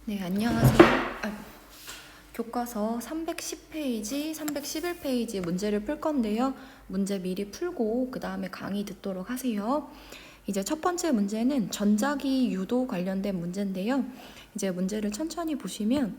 네, 안녕하세요. 교과서 310페이지, 311페이지 문제를 풀 건데요. 문제 미리 풀고 그 다음에 강의 듣도록 하세요. 이제 첫 번째 문제는 전자기 유도 관련된 문제인데요. 이제 문제를 천천히 보시면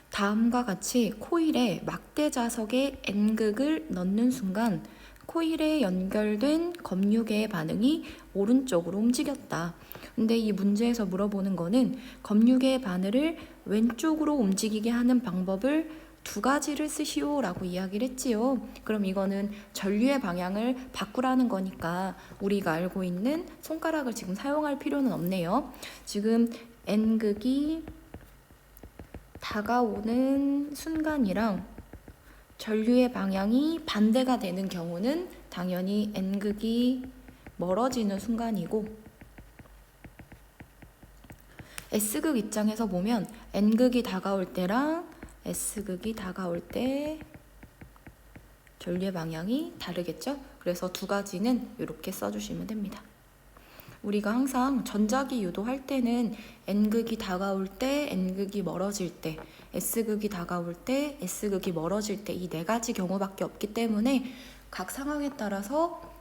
다음과 같이 코일에 막대 자석에 N극을 넣는 순간 코일에 연결된 검유계의 반응이 오른쪽으로 움직였다. 근데 이 문제에서 물어보는 거는 검유계의 바늘을 왼쪽으로 움직이게 하는 방법을 두 가지를 쓰시오 라고 이야기를 했지요. 그럼 이거는 전류의 방향을 바꾸라는 거니까 우리가 알고 있는 손가락을 지금 사용할 필요는 없네요. 지금 N극이 다가오는 순간이랑 전류의 방향이 반대가 되는 경우는 당연히 N극이 멀어지는 순간이고, S극 입장에서 보면 N극이 다가올 때랑 S극이 다가올 때 전류의 방향이 다르겠죠? 그래서 두 가지는 이렇게 써주시면 됩니다. 우리가 항상 전자기 유도할 때는 N극이 다가올 때, N극이 멀어질 때, S극이 다가올 때, S극이 멀어질 때 이 네 가지 경우밖에 없기 때문에 각 상황에 따라서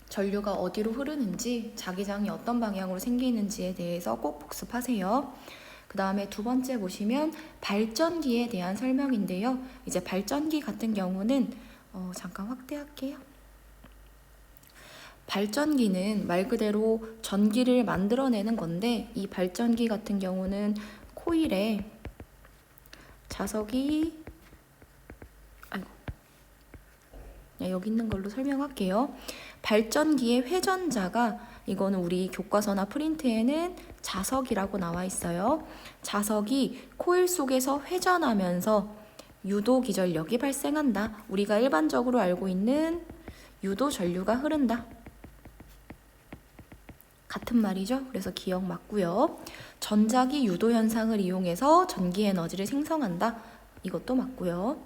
전류가 어디로 흐르는지, 자기장이 어떤 방향으로 생기는지에 대해서 꼭 복습하세요. 그 다음에 두 번째 보시면 발전기에 대한 설명인데요. 이제 발전기 같은 경우는 잠깐 확대할게요. 발전기는 말 그대로 전기를 만들어내는 건데, 이 발전기 같은 경우는 코일에 자석이 여기 있는 걸로 설명할게요. 발전기의 회전자가, 이거는 우리 교과서나 프린트에는 자석이라고 나와 있어요. 자석이 코일 속에서 회전하면서 유도 기전력이 발생한다. 우리가 일반적으로 알고 있는 유도 전류가 흐른다. 같은 말이죠. 그래서 기억 맞고요. 전자기 유도 현상을 이용해서 전기 에너지를 생성한다. 이것도 맞고요.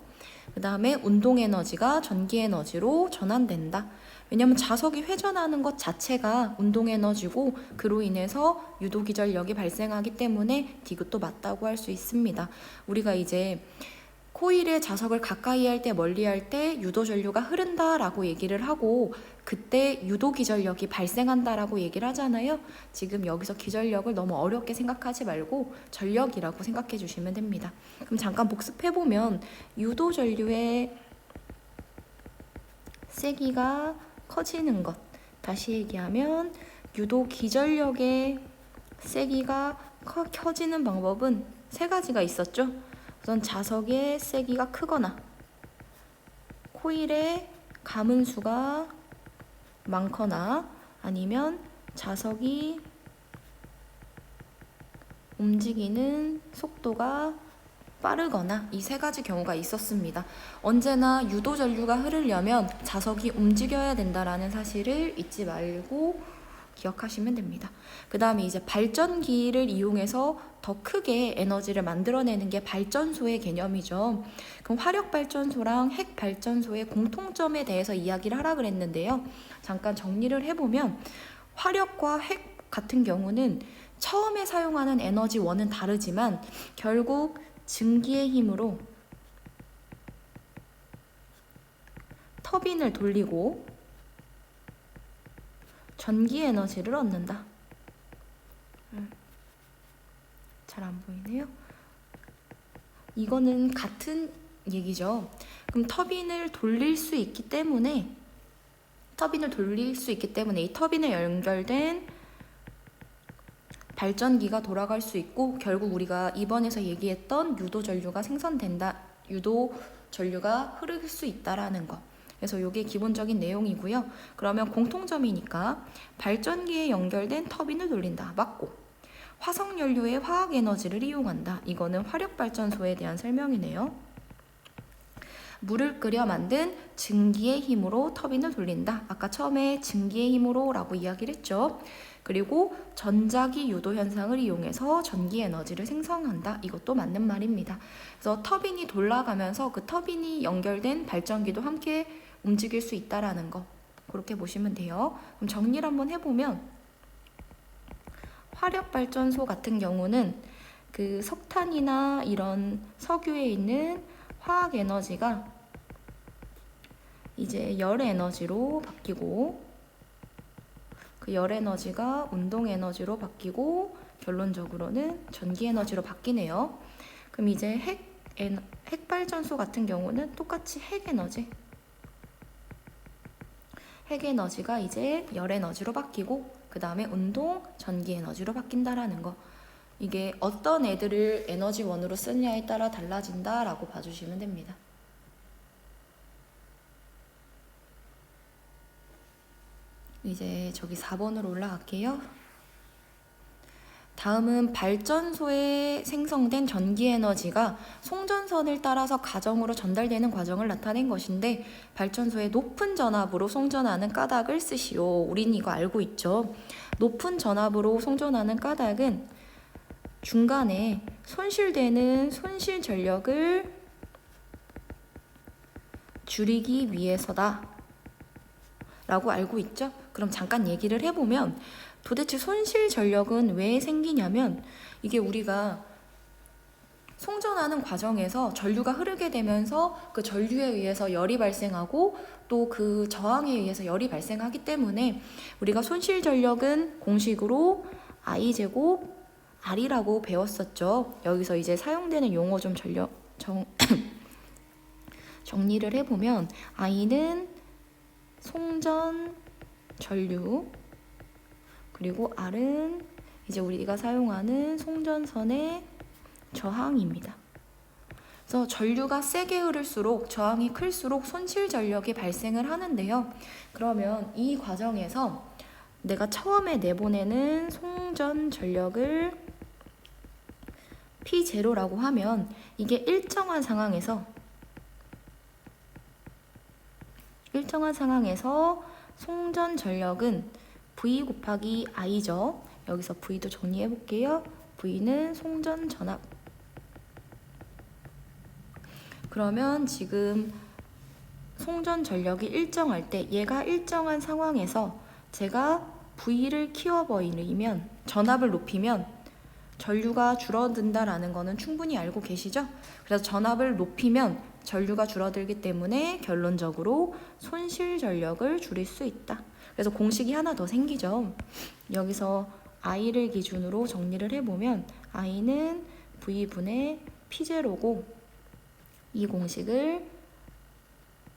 그 다음에 운동 에너지가 전기 에너지로 전환된다. 왜냐하면 자석이 회전하는 것 자체가 운동 에너지고 그로 인해서 유도 기전력이 발생하기 때문에 디귿도 맞다고 할 수 있습니다. 우리가 이제 코일의 자석을 가까이 할 때 멀리 할 때 유도 전류가 흐른다라고 얘기를 하고 그때 유도 기전력이 발생한다라고 얘기를 하잖아요. 지금 여기서 기전력을 너무 어렵게 생각하지 말고 전력이라고 생각해 주시면 됩니다. 그럼 잠깐 복습해보면 유도 전류의 세기가 커지는 것, 다시 얘기하면 유도 기전력의 세기가 켜지는 방법은 세 가지가 있었죠. 우선 자석의 세기가 크거나 코일의 가문수가 많거나 아니면 자석이 움직이는 속도가 빠르거나 이 세 가지 경우가 있었습니다. 언제나 유도 전류가 흐르려면 자석이 움직여야 된다라는 사실을 잊지 말고 기억하시면 됩니다. 그 다음에 이제 발전기를 이용해서 더 크게 에너지를 만들어내는 게 발전소의 개념이죠. 그럼 화력발전소랑 핵발전소의 공통점에 대해서 이야기를 하라 그랬는데요. 잠깐 정리를 해보면 화력과 핵 같은 경우는 처음에 사용하는 에너지원은 다르지만 결국 증기의 힘으로 터빈을 돌리고 전기 에너지를 얻는다. 잘 안 보이네요. 이거는 같은 얘기죠. 그럼 터빈을 돌릴 수 있기 때문에 이 터빈에 연결된 발전기가 돌아갈 수 있고 결국 우리가 이번에서 얘기했던 유도 전류가 생성된다. 유도 전류가 흐를 수 있다라는 거. 그래서 이게 기본적인 내용이고요. 그러면 공통점이니까 발전기에 연결된 터빈을 돌린다. 맞고. 화석연료의 화학 에너지를 이용한다. 이거는 화력발전소에 대한 설명이네요. 물을 끓여 만든 증기의 힘으로 터빈을 돌린다. 아까 처음에 증기의 힘으로 라고 이야기를 했죠. 그리고 전자기 유도 현상을 이용해서 전기 에너지를 생성한다. 이것도 맞는 말입니다. 그래서 터빈이 돌아가면서 그 터빈이 연결된 발전기도 함께 움직일 수 있다라는 거. 그렇게 보시면 돼요. 그럼 정리를 한번 해보면 화력발전소 같은 경우는 그 석탄이나 이런 석유에 있는 화학 에너지가 이제 열 에너지로 바뀌고, 그 열 에너지가 운동 에너지로 바뀌고, 결론적으로는 전기 에너지로 바뀌네요. 그럼 이제 핵발전소 같은 경우는 똑같이 핵 에너지가 이제 열 에너지로 바뀌고, 그 다음에 운동 전기 에너지로 바뀐다라는 거. 이게 어떤 애들을 에너지원으로 쓰느냐에 따라 달라진다라고 봐주시면 됩니다. 이제 저기 4번으로 올라갈게요. 다음은 발전소에 생성된 전기 에너지가 송전선을 따라서 가정으로 전달되는 과정을 나타낸 것인데, 발전소의 높은 전압으로 송전하는 까닭을 쓰시오. 우린 이거 알고 있죠. 높은 전압으로 송전하는 까닭은 중간에 손실되는 손실 전력을 줄이기 위해서다 라고 알고 있죠. 그럼 잠깐 얘기를 해보면, 도대체 손실 전력은 왜 생기냐면, 이게 우리가 송전하는 과정에서 전류가 흐르게 되면서 그 전류에 의해서 열이 발생하고 또 그 저항에 의해서 열이 발생하기 때문에, 우리가 손실 전력은 공식으로 I제곱 R이라고 배웠었죠. 여기서 이제 사용되는 용어 좀 정리를 해보면, I는 송전 전류, 그리고 R은 이제 우리가 사용하는 송전선의 저항입니다. 그래서 전류가 세게 흐를수록, 저항이 클수록 손실 전력이 발생을 하는데요. 그러면 이 과정에서 내가 처음에 내보내는 송전 전력을 P0라고 하면, 이게 일정한 상황에서 송전 전력은 V 곱하기 I죠. 여기서 V도 정리해 볼게요. V는 송전 전압. 그러면 지금 송전 전력이 일정할 때, 얘가 일정한 상황에서 제가 V를 키워버리면, 전압을 높이면 전류가 줄어든다라는 거는 충분히 알고 계시죠? 그래서 전압을 높이면 전류가 줄어들기 때문에 결론적으로 손실 전력을 줄일 수 있다. 그래서 공식이 하나 더 생기죠. 여기서 I를 기준으로 정리를 해보면, I는 V분의 P0고, 이 공식을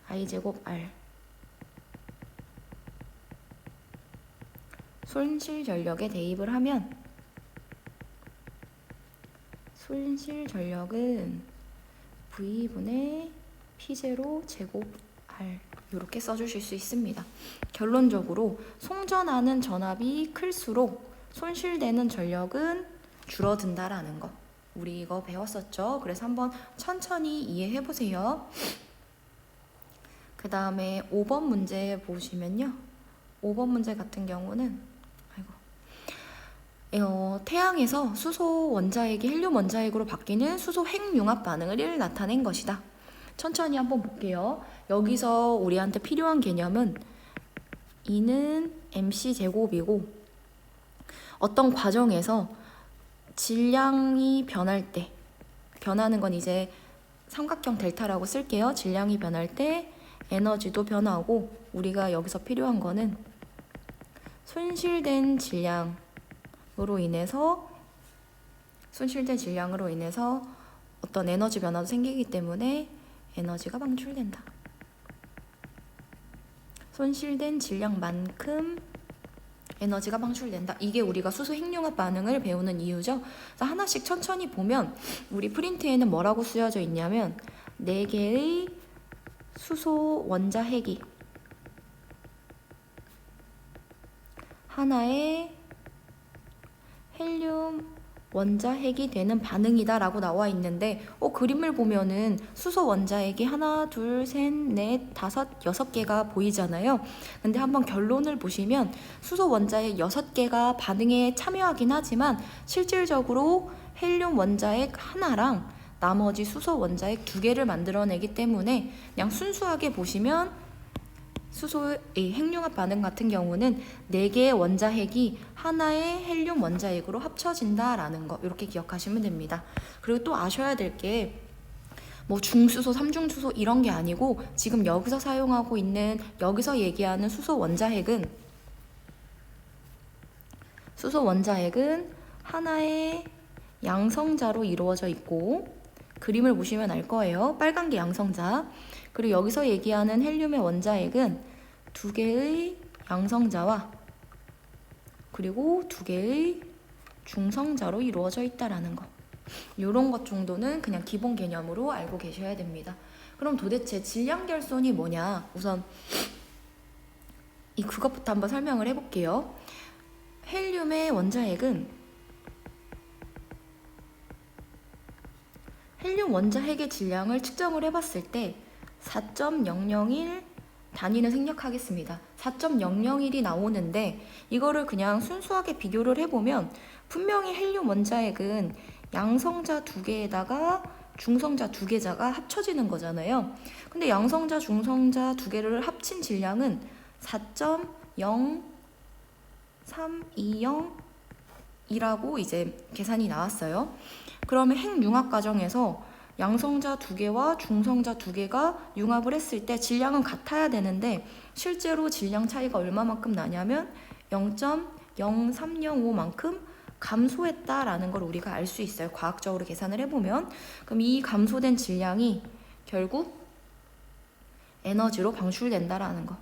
I제곱 R, 손실 전력에 대입을 하면, 손실 전력은 V분의 P0 제곱 R, 이렇게 써주실 수 있습니다. 결론적으로 송전하는 전압이 클수록 손실되는 전력은 줄어든다라는 거, 우리 이거 배웠었죠. 그래서 한번 천천히 이해해 보세요. 그 다음에 5번 문제 보시면요, 5번 문제 같은 경우는 태양에서 수소 원자핵이 헬륨 원자핵으로 바뀌는 수소 핵융합 반응을 나타낸 것이다. 천천히 한번 볼게요. 여기서 우리한테 필요한 개념은 E는 MC 제곱이고, 어떤 과정에서 질량이 변할 때, 변하는 건 이제 삼각형 델타라고 쓸게요. 질량이 변할 때 에너지도 변하고, 우리가 여기서 필요한 거는 손실된 질량으로 인해서 어떤 에너지 변화도 생기기 때문에 에너지가 방출된다. 손실된 질량만큼 에너지가 방출된다. 이게 우리가 수소 핵융합 반응을 배우는 이유죠. 그래서 하나씩 천천히 보면, 우리 프린트에는 뭐라고 쓰여져 있냐면, 4개의 수소 원자핵이 하나의 헬륨 원자핵이 되는 반응이다 라고 나와 있는데, 그림을 보면은 수소 원자핵이 하나, 둘, 셋, 넷, 다섯, 6개가 보이잖아요. 근데 한번 결론을 보시면 수소 원자핵 6개가 반응에 참여하긴 하지만, 실질적으로 헬륨 원자핵 하나랑 나머지 수소 원자핵 2개를 만들어내기 때문에, 그냥 순수하게 보시면 수소의 핵융합 반응 같은 경우는 4개의 원자핵이 하나의 헬륨 원자핵으로 합쳐진다라는 거 이렇게 기억하시면 됩니다. 그리고 또 아셔야 될 게 뭐 중수소, 삼중수소 이런 게 아니고 지금 여기서 사용하고 있는 여기서 얘기하는 수소 원자핵은 하나의 양성자로 이루어져 있고 그림을 보시면 알 거예요. 빨간 게 양성자. 그리고 여기서 얘기하는 헬륨의 원자핵은 2개의 양성자와 그리고 2개의 중성자로 이루어져 있다라는 거. 이런 것 정도는 그냥 기본 개념으로 알고 계셔야 됩니다. 그럼 도대체 질량결손이 뭐냐? 우선 그것부터 한번 설명을 해볼게요. 헬륨의 원자핵은 헬륨 원자핵의 질량을 측정을 해봤을 때 4.001 단위는 생략하겠습니다. 4.001이 나오는데 이거를 그냥 순수하게 비교를 해보면 분명히 헬륨 원자핵은 양성자 2개에다가 중성자 2개자가 합쳐지는 거잖아요. 근데 양성자, 중성자 2개를 합친 질량은 4.0320이라고 이제 계산이 나왔어요. 그러면 핵융합 과정에서 양성자 2개와 중성자 2개가 융합을 했을 때 질량은 같아야 되는데 실제로 질량 차이가 얼마만큼 나냐면 0.0305만큼 감소했다라는 걸 우리가 알 수 있어요. 과학적으로 계산을 해보면. 그럼 이 감소된 질량이 결국 에너지로 방출된다라는 거.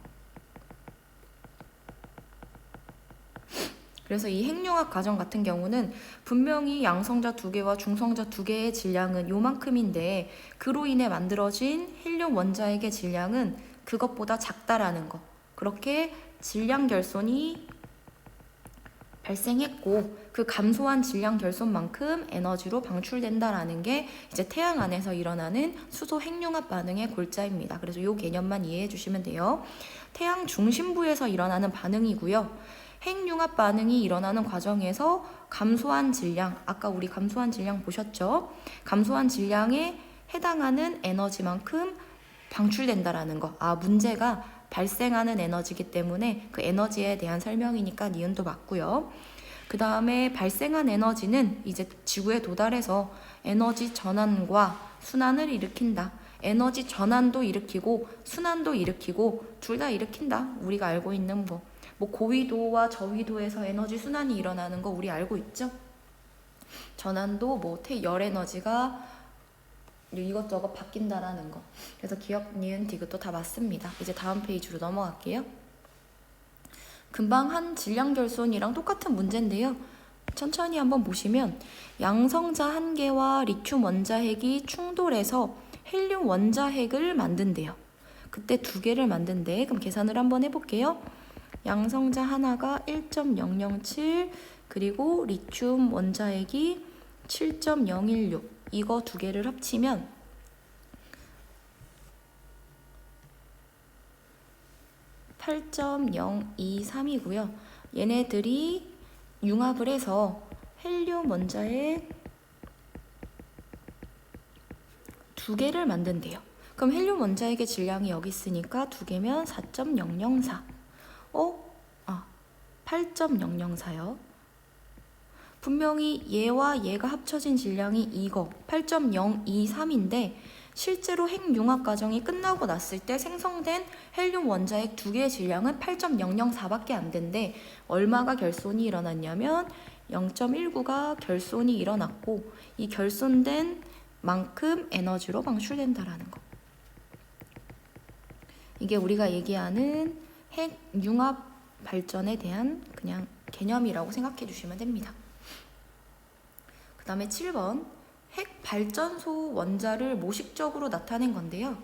그래서 이 핵융합 과정 같은 경우는 분명히 양성자 2개와 중성자 2개의 질량은 요만큼인데 그로 인해 만들어진 헬륨 원자핵의 질량은 그것보다 작다라는 거. 그렇게 질량 결손이 발생했고 그 감소한 질량 결손만큼 에너지로 방출된다라는 게 이제 태양 안에서 일어나는 수소 핵융합 반응의 골자입니다. 그래서 이 개념만 이해해 주시면 돼요. 태양 중심부에서 일어나는 반응이고요. 핵융합 반응이 일어나는 과정에서 감소한 질량, 아까 우리 감소한 질량 보셨죠? 감소한 질량에 해당하는 에너지만큼 방출된다라는 거. 문제가 발생하는 에너지이기 때문에 그 에너지에 대한 설명이니까 니은도 맞고요. 그 다음에 발생한 에너지는 이제 지구에 도달해서 에너지 전환과 순환을 일으킨다. 에너지 전환도 일으키고 순환도 일으키고 둘 다 일으킨다. 우리가 알고 있는 뭐 고위도와 저위도에서 에너지 순환이 일어나는 거 우리 알고 있죠? 전환도 열 에너지가 이것저것 바뀐다라는 거. 그래서 기억, 니은, 디귿도 다 맞습니다. 이제 다음 페이지로 넘어갈게요. 금방 한 질량 결손이랑 똑같은 문제인데요. 천천히 한번 보시면 양성자 1개와 리튬 원자핵이 충돌해서 헬륨 원자핵을 만든대요. 그때 2개를 만든대. 그럼 계산을 한번 해볼게요. 양성자 하나가 1.007 그리고 리튬 원자핵이 7.016 이거 2개를 합치면 8.023이고요. 얘네들이 융합을 해서 헬륨 원자핵 2개를 만든대요. 그럼 헬륨 원자핵의 질량이 여기 있으니까 2개면 4.004. 8.004요. 분명히 얘와 얘가 합쳐진 질량이 이거 8.023인데 실제로 핵융합 과정이 끝나고 났을 때 생성된 헬륨 원자핵 2개의 질량은 8.004밖에 안 된대. 얼마가 결손이 일어났냐면 0.19가 결손이 일어났고 이 결손된 만큼 에너지로 방출된다라는 거. 이게 우리가 얘기하는 핵융합 발전에 대한 그냥 개념이라고 생각해 주시면 됩니다. 그 다음에 7번 핵발전소 원자를 모식적으로 나타낸 건데요.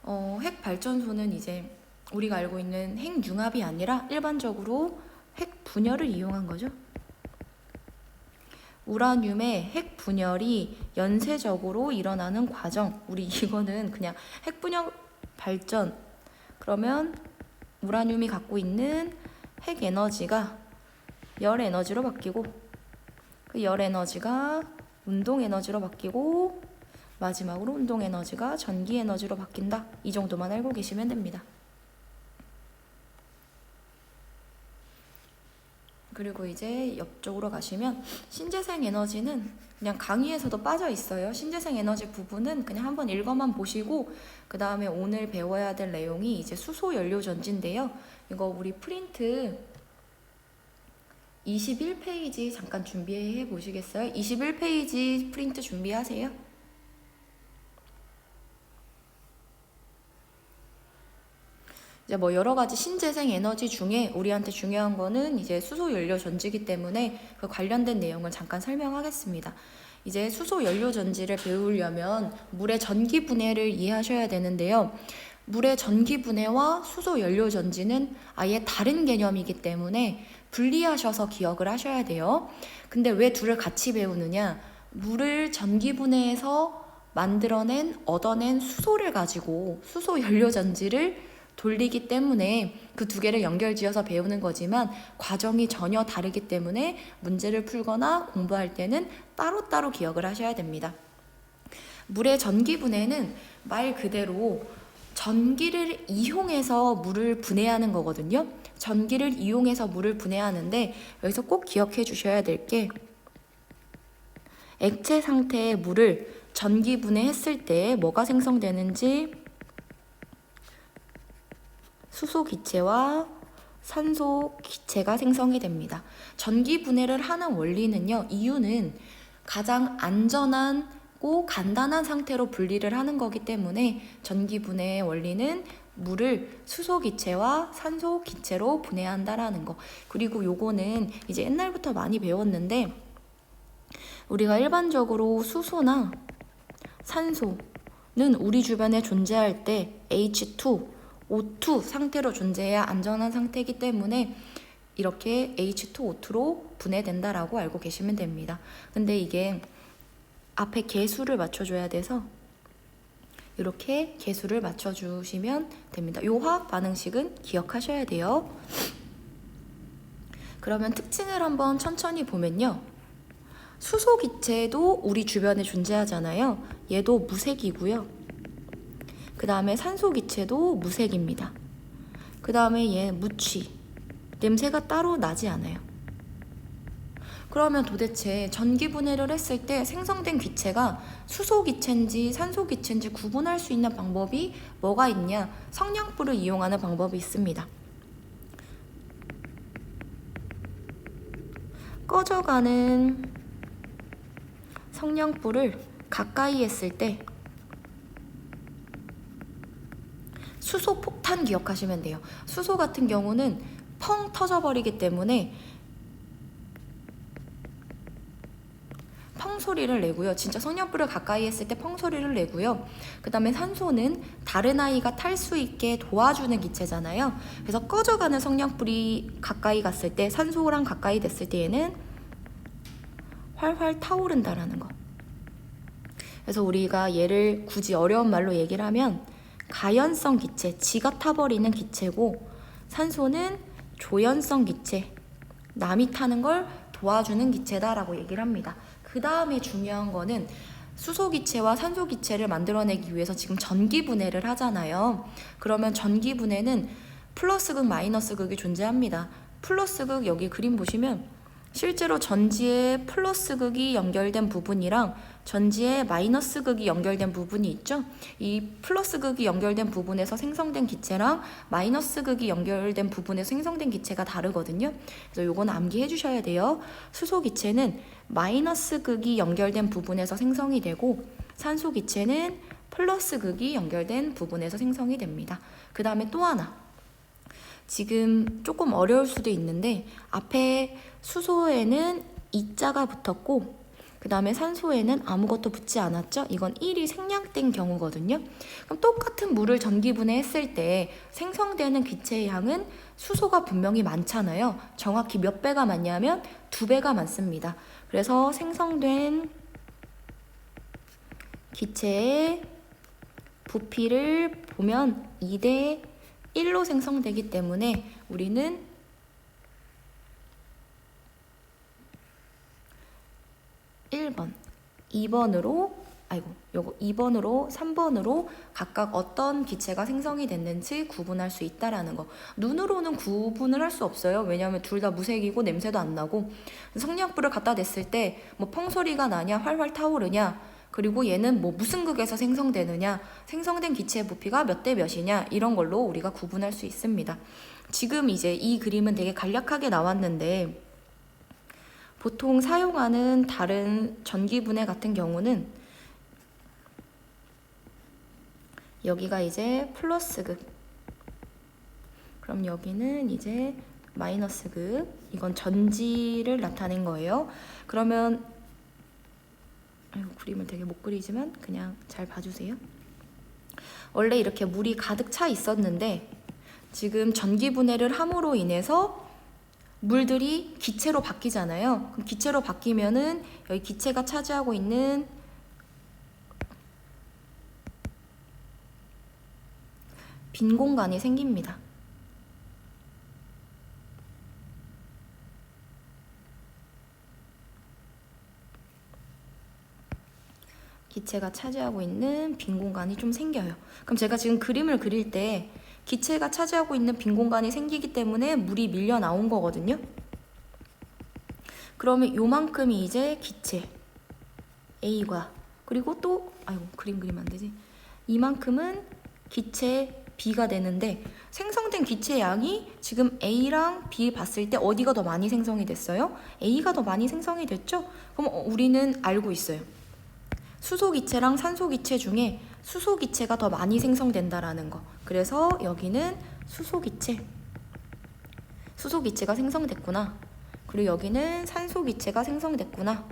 핵발전소는 이제 우리가 알고 있는 핵융합이 아니라 일반적으로 핵분열을 이용한 거죠. 우라늄의 핵분열이 연쇄적으로 일어나는 과정. 우리 이거는 그냥 핵분열 발전. 그러면 우라늄이 갖고 있는 핵 에너지가 열 에너지로 바뀌고 그 열 에너지가 운동 에너지로 바뀌고 마지막으로 운동 에너지가 전기 에너지로 바뀐다. 이 정도만 알고 계시면 됩니다. 그리고 이제 옆쪽으로 가시면 신재생 에너지는 그냥 강의에서도 빠져 있어요. 신재생 에너지 부분은 그냥 한번 읽어만 보시고 그 다음에 오늘 배워야 될 내용이 이제 수소 연료 전지인데요. 이거 우리 프린트 21페이지 잠깐 준비해 보시겠어요? 21페이지 프린트 준비하세요. 이제 뭐 여러 가지 신재생 에너지 중에 우리한테 중요한 거는 이제 수소 연료 전지이기 때문에 그 관련된 내용을 잠깐 설명하겠습니다. 이제 수소 연료 전지를 배우려면 물의 전기 분해를 이해하셔야 되는데요. 물의 전기 분해와 수소 연료 전지는 아예 다른 개념이기 때문에 분리하셔서 기억을 하셔야 돼요. 근데 왜 둘을 같이 배우느냐? 물을 전기 분해해서 얻어낸 수소를 가지고 수소 연료 전지를 돌리기 때문에 그 두 개를 연결지어서 배우는 거지만 과정이 전혀 다르기 때문에 문제를 풀거나 공부할 때는 따로따로 기억을 하셔야 됩니다. 물의 전기 분해는 말 그대로 전기를 이용해서 물을 분해하는 거거든요. 전기를 이용해서 물을 분해하는데 여기서 꼭 기억해 주셔야 될 게 액체 상태의 물을 전기 분해했을 때 뭐가 생성되는지 수소 기체와 산소 기체가 생성이 됩니다. 전기 분해를 하는 원리는요. 이유는 가장 안전하고 간단한 상태로 분리를 하는 거기 때문에 전기 분해의 원리는 물을 수소 기체와 산소 기체로 분해한다라는 거. 그리고 요거는 이제 옛날부터 많이 배웠는데 우리가 일반적으로 수소나 산소는 우리 주변에 존재할 때 H2, O2 상태로 존재해야 안전한 상태이기 때문에 이렇게 H2O2로 분해된다라고 알고 계시면 됩니다. 근데 이게 앞에 개수를 맞춰줘야 돼서 이렇게 개수를 맞춰주시면 됩니다. 요 화학 반응식은 기억하셔야 돼요. 그러면 특징을 한번 천천히 보면요. 수소 기체도 우리 주변에 존재하잖아요. 얘도 무색이고요. 그 다음에 산소 기체도 무색입니다. 그 다음에 얘 무취. 냄새가 따로 나지 않아요. 그러면 도대체 전기 분해를 했을 때 생성된 기체가 수소 기체인지 산소 기체인지 구분할 수 있는 방법이 뭐가 있냐? 성냥불을 이용하는 방법이 있습니다. 꺼져가는 성냥불을 가까이 했을 때 수소 폭탄 기억하시면 돼요. 수소 같은 경우는 펑 터져버리기 때문에 펑 소리를 내고요. 진짜 성냥불을 가까이 했을 때 펑 소리를 내고요. 그 다음에 산소는 다른 아이가 탈 수 있게 도와주는 기체잖아요. 그래서 꺼져가는 성냥불이 가까이 갔을 때 산소랑 가까이 됐을 때에는 활활 타오른다라는 거. 그래서 우리가 얘를 굳이 어려운 말로 얘기를 하면 가연성 기체, 지가 타버리는 기체고 산소는 조연성 기체, 남이 타는 걸 도와주는 기체다라고 얘기를 합니다. 그 다음에 중요한 거는 수소 기체와 산소 기체를 만들어내기 위해서 지금 전기 분해를 하잖아요. 그러면 전기 분해는 플러스극, 마이너스극이 존재합니다. 플러스극 여기 그림 보시면 실제로 전지에 플러스극이 연결된 부분이랑 전지에 마이너스극이 연결된 부분이 있죠. 이 플러스극이 연결된 부분에서 생성된 기체랑 마이너스극이 연결된 부분에서 생성된 기체가 다르거든요. 그래서 요건 암기해 주셔야 돼요. 수소 기체는 마이너스극이 연결된 부분에서 생성이 되고 산소 기체는 플러스극이 연결된 부분에서 생성이 됩니다. 그 다음에 또 하나. 지금 조금 어려울 수도 있는데 앞에 수소에는 이자가 붙었고 그 다음에 산소에는 아무것도 붙지 않았죠? 이건 1이 생략된 경우거든요. 그럼 똑같은 물을 전기 분해했을 때 생성되는 기체의 양은 수소가 분명히 많잖아요. 정확히 몇 배가 많냐면 2배가 많습니다. 그래서 생성된 기체의 부피를 보면 2대 1로 생성되기 때문에 우리는 1번, 2번으로 요거 2번으로 3번으로 각각 어떤 기체가 생성이 됐는지 구분할 수 있다라는 거. 눈으로는 구분을 할 수 없어요. 왜냐하면 둘 다 무색이고 냄새도 안 나고. 성냥불을 갖다 댔을 때 뭐 펑소리가 나냐, 활활 타오르냐, 그리고 얘는 뭐 무슨 극에서 생성되느냐, 생성된 기체의 부피가 몇 대 몇이냐, 이런 걸로 우리가 구분할 수 있습니다. 지금 이제 이 그림은 되게 간략하게 나왔는데, 보통 사용하는 다른 전기분해 같은 경우는 여기가 이제 플러스극, 그럼 여기는 이제 마이너스극, 이건 전지를 나타낸 거예요. 그러면 그림을 되게 못 그리지만 그냥 잘 봐주세요. 원래 이렇게 물이 가득 차 있었는데 지금 전기분해를 함으로 인해서 물들이 기체로 바뀌잖아요. 그럼 기체로 바뀌면은 여기 기체가 차지하고 있는 빈 공간이 생깁니다. 기체가 차지하고 있는 빈 공간이 좀 생겨요. 그럼 제가 지금 그림을 그릴 때 기체가 차지하고 있는 빈 공간이 생기기 때문에 물이 밀려 나온 거거든요. 그러면 요만큼이 이제 기체 A과, 그리고 또 그림 그리면 안 되지. 이만큼은 기체 B가 되는데, 생성된 기체 양이 지금 A랑 B 봤을 때 어디가 더 많이 생성이 됐어요? A가 더 많이 생성이 됐죠? 그럼 우리는 알고 있어요. 수소기체랑 산소기체 중에 수소기체가 더 많이 생성된다라는 거. 그래서 여기는 수소기체가 생성됐구나. 그리고 여기는 산소기체가 생성됐구나.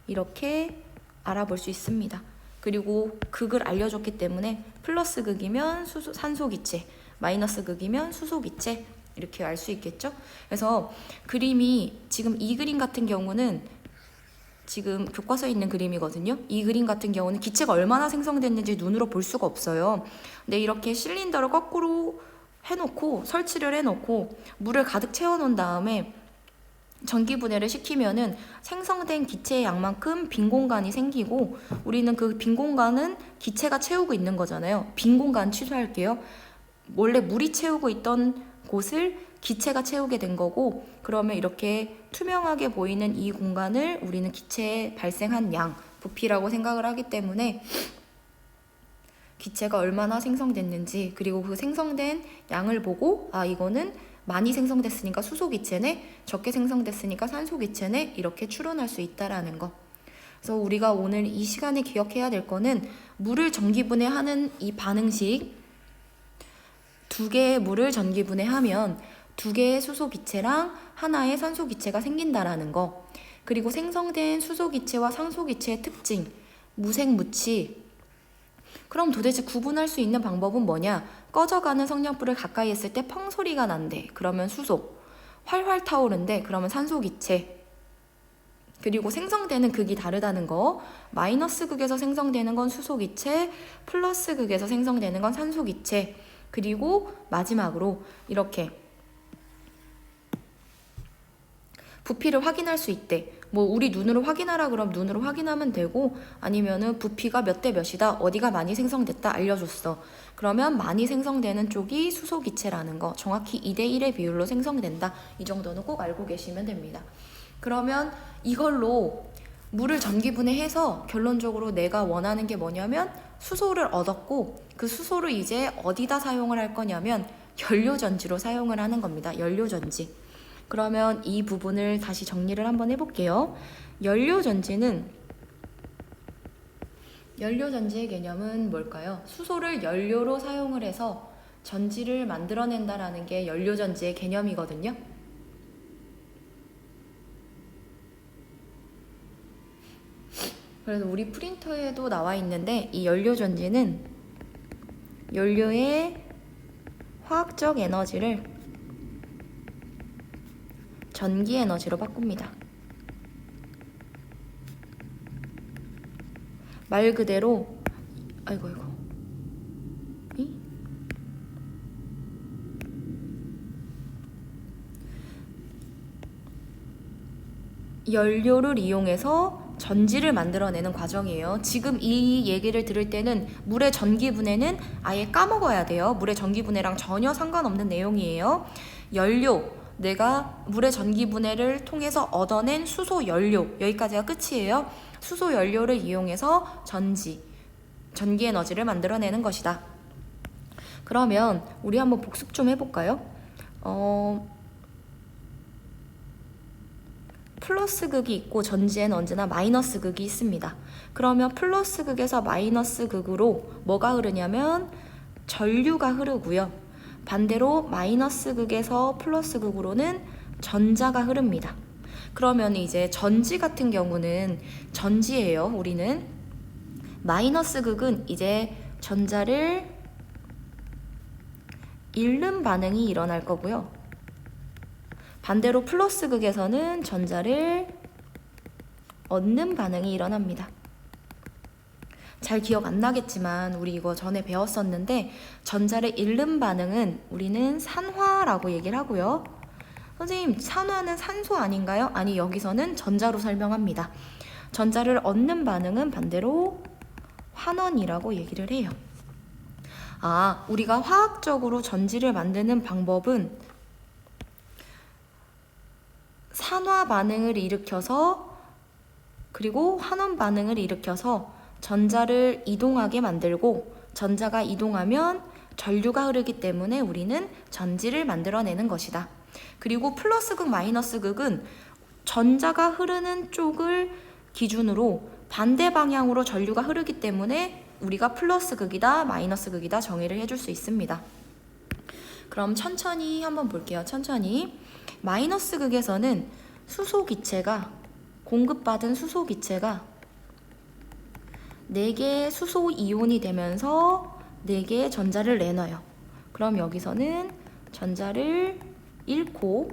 이렇게 알아볼 수 있습니다. 그리고 극을 알려줬기 때문에 플러스 극이면 산소기체, 마이너스 극이면 수소기체, 이렇게 알 수 있겠죠? 그래서 그림이 지금 이 그림 같은 경우는 지금 교과서에 있는 그림이거든요. 이 그림 같은 경우는 기체가 얼마나 생성됐는지 눈으로 볼 수가 없어요. 근데 이렇게 실린더를 거꾸로 해놓고 설치를 해놓고 물을 가득 채워놓은 다음에 전기분해를 시키면은 생성된 기체의 양만큼 빈 공간이 생기고, 우리는 그 빈 공간은 기체가 채우고 있는 거잖아요. 빈 공간 취소할게요. 원래 물이 채우고 있던 곳을 기체가 채우게 된 거고, 그러면 이렇게 투명하게 보이는 이 공간을 우리는 기체에 발생한 양, 부피라고 생각을 하기 때문에 기체가 얼마나 생성됐는지, 그리고 그 생성된 양을 보고 이거는 많이 생성됐으니까 수소기체네, 적게 생성됐으니까 산소기체네, 이렇게 추론할 수 있다라는 거. 그래서 우리가 오늘 이 시간에 기억해야 될 거는 물을 전기분해하는 이 반응식, 두 개의 물을 전기분해하면 두 개의 수소기체랑 하나의 산소기체가 생긴다라는 거. 그리고 생성된 수소기체와 산소기체의 특징, 무색무취. 그럼 도대체 구분할 수 있는 방법은 뭐냐? 꺼져가는 성냥불을 가까이 했을 때 펑 소리가 난대. 그러면 수소. 활활 타오른대. 그러면 산소기체. 그리고 생성되는 극이 다르다는 거. 마이너스 극에서 생성되는 건 수소기체, 플러스 극에서 생성되는 건 산소기체. 그리고 마지막으로 이렇게 부피를 확인할 수 있대. 뭐 우리 눈으로 확인하라 그럼 눈으로 확인하면 되고, 아니면은 부피가 몇 대 몇이다, 어디가 많이 생성됐다 알려줬어. 그러면 많이 생성되는 쪽이 수소기체라는 거, 정확히 2대 1의 비율로 생성된다. 이 정도는 꼭 알고 계시면 됩니다. 그러면 이걸로 물을 전기분해해서 결론적으로 내가 원하는 게 뭐냐면 수소를 얻었고, 그 수소를 이제 어디다 사용을 할 거냐면 연료전지로 사용을 하는 겁니다. 연료전지. 그러면 이 부분을 다시 정리를 한번 해볼게요. 연료전지의 개념은 뭘까요? 수소를 연료로 사용을 해서 전지를 만들어낸다라는 게 연료전지의 개념이거든요. 그래서 우리 프린터에도 나와 있는데, 이 연료전지는 연료의 화학적 에너지를 전기 에너지로 바꿉니다. 말 그대로 연료를 이용해서 전지를 만들어내는 과정이에요. 지금 이 얘기를 들을 때는 물의 전기분해는 아예 까먹어야 돼요. 물의 전기분해랑 전혀 상관없는 내용이에요. 연료, 내가 물의 전기분해를 통해서 얻어낸 수소 연료, 여기까지가 끝이에요. 수소 연료를 이용해서 전기 에너지를 만들어내는 것이다. 그러면 우리 한번 복습 좀 해볼까요? 플러스 극이 있고 전지에는 언제나 마이너스 극이 있습니다. 그러면 플러스 극에서 마이너스 극으로 뭐가 흐르냐면 전류가 흐르고요. 반대로 마이너스 극에서 플러스 극으로는 전자가 흐릅니다. 그러면 이제 전지 같은 경우는 전지예요. 우리는 마이너스 극은 이제 전자를 잃는 반응이 일어날 거고요. 반대로 플러스 극에서는 전자를 얻는 반응이 일어납니다. 잘 기억 안 나겠지만 우리 이거 전에 배웠었는데 전자를 잃는 반응은 우리는 산화라고 얘기를 하고요. 선생님, 산화는 산소 아닌가요? 아니, 여기서는 전자로 설명합니다. 전자를 얻는 반응은 반대로 환원이라고 얘기를 해요. 우리가 화학적으로 전지를 만드는 방법은 산화 반응을 일으켜서 그리고 환원 반응을 일으켜서 전자를 이동하게 만들고 전자가 이동하면 전류가 흐르기 때문에 우리는 전지를 만들어내는 것이다. 그리고 플러스 극, 마이너스 극은 전자가 흐르는 쪽을 기준으로 반대 방향으로 전류가 흐르기 때문에 우리가 플러스 극이다, 마이너스 극이다 정의를 해줄 수 있습니다. 그럼 천천히 한번 볼게요. 천천히. 마이너스 극에서는 수소 기체가 공급받은 수소 기체가 4개의 수소 이온이 되면서 4개의 전자를 내놔요. 그럼 여기서는 전자를 잃고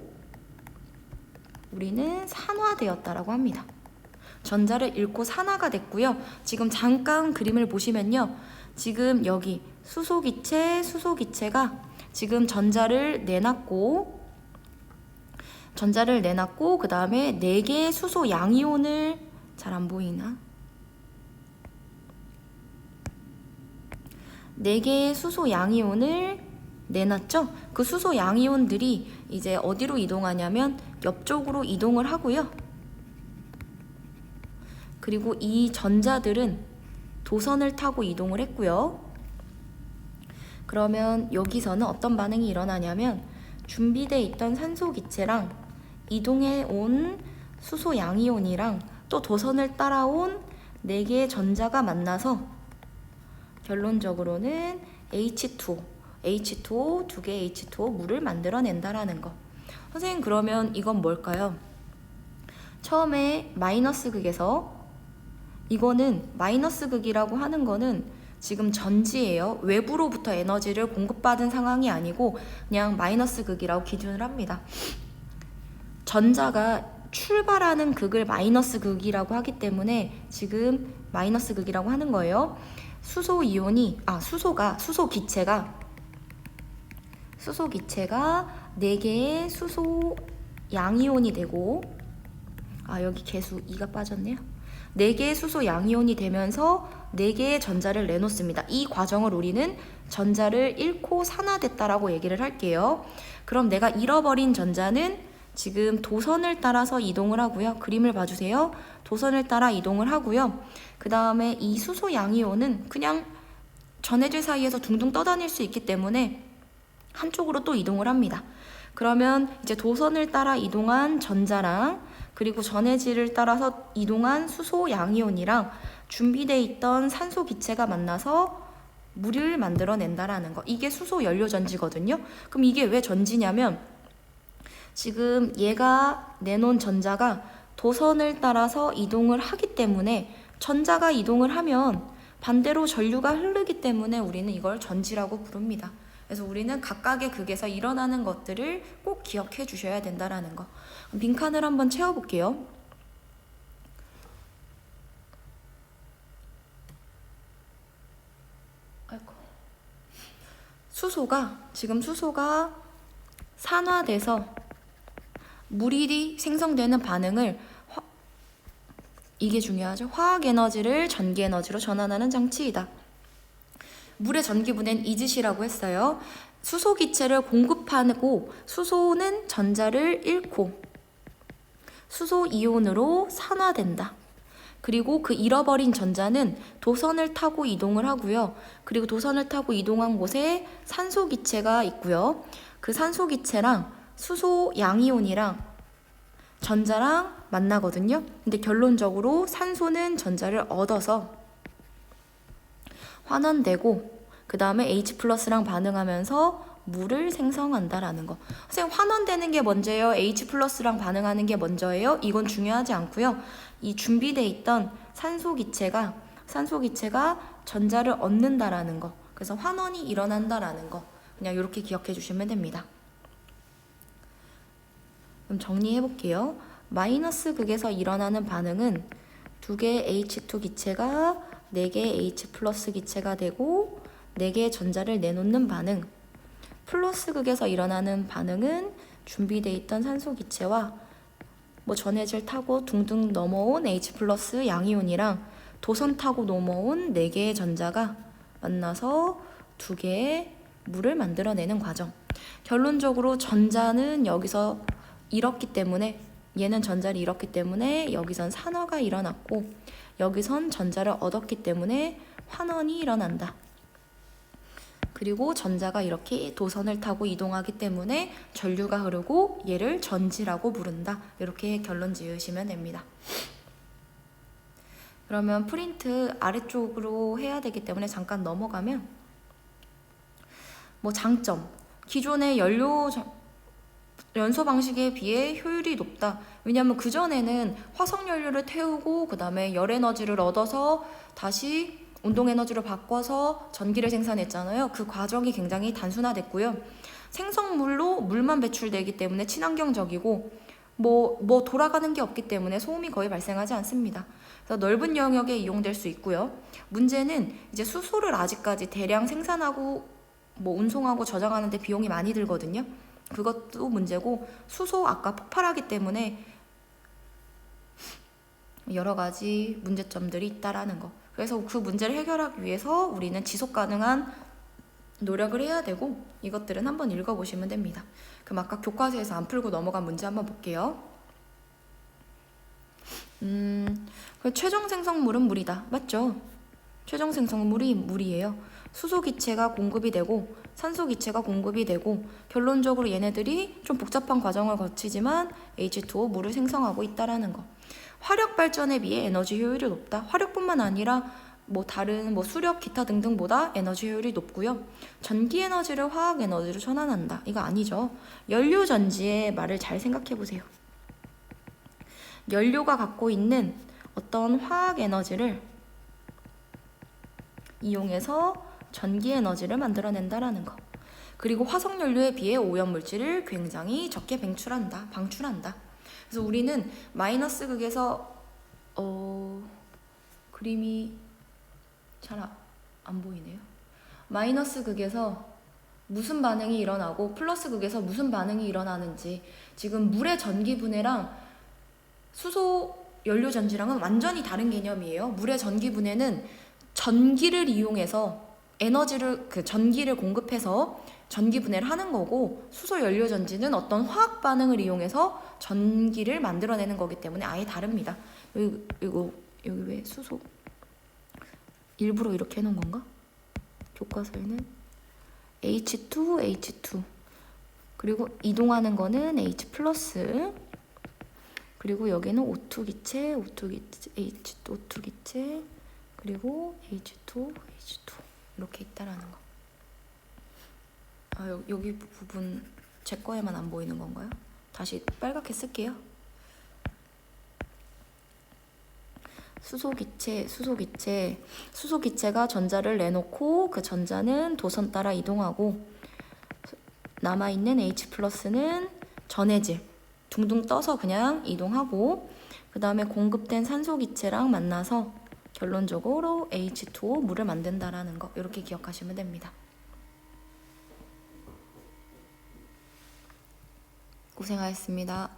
우리는 산화되었다라고 합니다. 전자를 잃고 산화가 됐고요. 지금 잠깐 그림을 보시면요. 지금 여기 수소 기체가 지금 전자를 내놨고 그 다음에 4개의 수소 양이온을 잘 안 보이나? 4개의 수소 양이온을 내놨죠? 그 수소 양이온들이 이제 어디로 이동하냐면 옆쪽으로 이동을 하고요. 그리고 이 전자들은 도선을 타고 이동을 했고요. 그러면 여기서는 어떤 반응이 일어나냐면 준비되어 있던 산소 기체랑 이동해 온 수소 양이온이랑 또 도선을 따라온 4개의 전자가 만나서 결론적으로는 H2O, 2개의 H2O 물을 만들어낸다라는 거. 선생님, 그러면 이건 뭘까요? 처음에 마이너스 극에서 이거는 마이너스 극이라고 하는 거는 지금 전지예요. 외부로부터 에너지를 공급받은 상황이 아니고 그냥 마이너스 극이라고 기준을 합니다. 전자가 출발하는 극을 마이너스 극이라고 하기 때문에 지금 마이너스 극이라고 하는 거예요. 수소 기체가 4개의 수소 양이온이 되고 여기 개수 2가 빠졌네요. 4개의 수소 양이온이 되면서 4개의 전자를 내놓습니다. 이 과정을 우리는 전자를 잃고 산화됐다라고 얘기를 할게요. 그럼 내가 잃어버린 전자는 지금 도선을 따라서 이동을 하고요. 그림을 봐주세요. 도선을 따라 이동을 하고요. 그 다음에 이 수소 양이온은 그냥 전해질 사이에서 둥둥 떠다닐 수 있기 때문에 한쪽으로 또 이동을 합니다. 그러면 이제 도선을 따라 이동한 전자랑 그리고 전해질을 따라서 이동한 수소 양이온이랑 준비되어 있던 산소 기체가 만나서 물을 만들어낸다라는 거. 이게 수소 연료 전지거든요. 그럼 이게 왜 전지냐면 지금 얘가 내놓은 전자가 도선을 따라서 이동을 하기 때문에 전자가 이동을 하면 반대로 전류가 흐르기 때문에 우리는 이걸 전지라고 부릅니다. 그래서 우리는 각각의 극에서 일어나는 것들을 꼭 기억해 주셔야 된다라는 거. 빈칸을 한번 채워볼게요. 지금 수소가 산화돼서 물이 생성되는 반응을 이게 중요하죠. 화학 에너지를 전기 에너지로 전환하는 장치이다. 물의 전기분해는 이짓이라고 했어요. 수소 기체를 공급하고 수소는 전자를 잃고 수소 이온으로 산화된다. 그리고 그 잃어버린 전자는 도선을 타고 이동을 하고요. 그리고 도선을 타고 이동한 곳에 산소 기체가 있고요. 그 산소 기체랑 수소 양이온이랑 전자랑 만나거든요. 근데 결론적으로 산소는 전자를 얻어서 환원되고 그 다음에 H 플러스랑 반응하면서 물을 생성한다라는 거. 선생님, 환원되는 게 먼저예요? H 플러스랑 반응하는 게 먼저예요? 이건 중요하지 않고요. 이 준비되어 있던 산소 기체가 전자를 얻는다라는 거. 그래서 환원이 일어난다라는 거. 그냥 이렇게 기억해 주시면 됩니다. 그럼 정리해 볼게요. 마이너스 극에서 일어나는 반응은 2개의 H2 기체가 4개의 H 플러스 기체가 되고 4개의 전자를 내놓는 반응. 플러스 극에서 일어나는 반응은 준비되어 있던 산소 기체와 전해질 타고 둥둥 넘어온 H 플러스 양이온이랑 도선 타고 넘어온 4개의 전자가 만나서 2개의 물을 만들어내는 과정. 결론적으로 전자는 여기서 잃었기 때문에, 얘는 전자를 잃었기 때문에 여기선 산화가 일어났고 여기선 전자를 얻었기 때문에 환원이 일어난다. 그리고 전자가 이렇게 도선을 타고 이동하기 때문에 전류가 흐르고 얘를 전지라고 부른다. 이렇게 결론 지으시면 됩니다. 그러면 프린트 아래쪽으로 해야 되기 때문에 잠깐 넘어가면 장점. 기존의 연소 방식에 비해 효율이 높다. 왜냐하면 그전에는 화석연료를 태우고 그 다음에 열에너지를 얻어서 다시 운동에너지로 바꿔서 전기를 생산했잖아요. 그 과정이 굉장히 단순화됐고요. 생성물로 물만 배출되기 때문에 친환경적이고 돌아가는 게 없기 때문에 소음이 거의 발생하지 않습니다. 그래서 넓은 영역에 이용될 수 있고요. 문제는 이제 수소를 아직까지 대량 생산하고 운송하고 저장하는 데 비용이 많이 들거든요. 그것도 문제고, 수소 아까 폭발하기 때문에 여러 가지 문제점들이 있다라는 거. 그래서 그 문제를 해결하기 위해서 우리는 지속 가능한 노력을 해야 되고, 이것들은 한번 읽어보시면 됩니다. 그럼 아까 교과서에서 안 풀고 넘어간 문제 한번 볼게요. 최종 생성물은 물이다. 맞죠? 최종 생성물이 물이에요. 수소 기체가 공급이 되고 산소 기체가 공급이 되고, 결론적으로 얘네들이 좀 복잡한 과정을 거치지만 H2O 물을 생성하고 있다라는 거. 화력 발전에 비해 에너지 효율이 높다. 화력뿐만 아니라 다른 수력 기타 등등보다 에너지 효율이 높고요. 전기 에너지를 화학 에너지로 전환한다. 이거 아니죠. 연료 전지의 말을 잘 생각해 보세요. 연료가 갖고 있는 어떤 화학 에너지를 이용해서 전기 에너지를 만들어낸다라는 거. 그리고 화석연료에 비해 오염물질을 굉장히 적게 방출한다. 그래서 우리는 마이너스 극에서 그림이 잘 안 보이네요. 마이너스 극에서 무슨 반응이 일어나고 플러스 극에서 무슨 반응이 일어나는지, 지금 물의 전기 분해랑 수소 연료 전지랑은 완전히 다른 개념이에요. 물의 전기 분해는 전기를 이용해서 전기를 공급해서 전기 분해를 하는 거고, 수소 연료 전지는 어떤 화학 반응을 이용해서 전기를 만들어내는 거기 때문에 아예 다릅니다. 여기 왜 수소 일부러 이렇게 해놓은 건가? 교과서에는 H2 그리고 이동하는 거는 H 플러스, 그리고 여기는 O2 기체 O2 기체 그리고 H2 이렇게 있다라는 거. 여기 부분 제 거에만 안 보이는 건가요? 다시 빨갛게 쓸게요. 수소 기체가 전자를 내놓고 그 전자는 도선 따라 이동하고, 남아있는 H 플러스는 전해질 둥둥 떠서 그냥 이동하고, 그 다음에 공급된 산소 기체랑 만나서 결론적으로 H2O 물을 만든다라는 거. 이렇게 기억하시면 됩니다. 고생하셨습니다.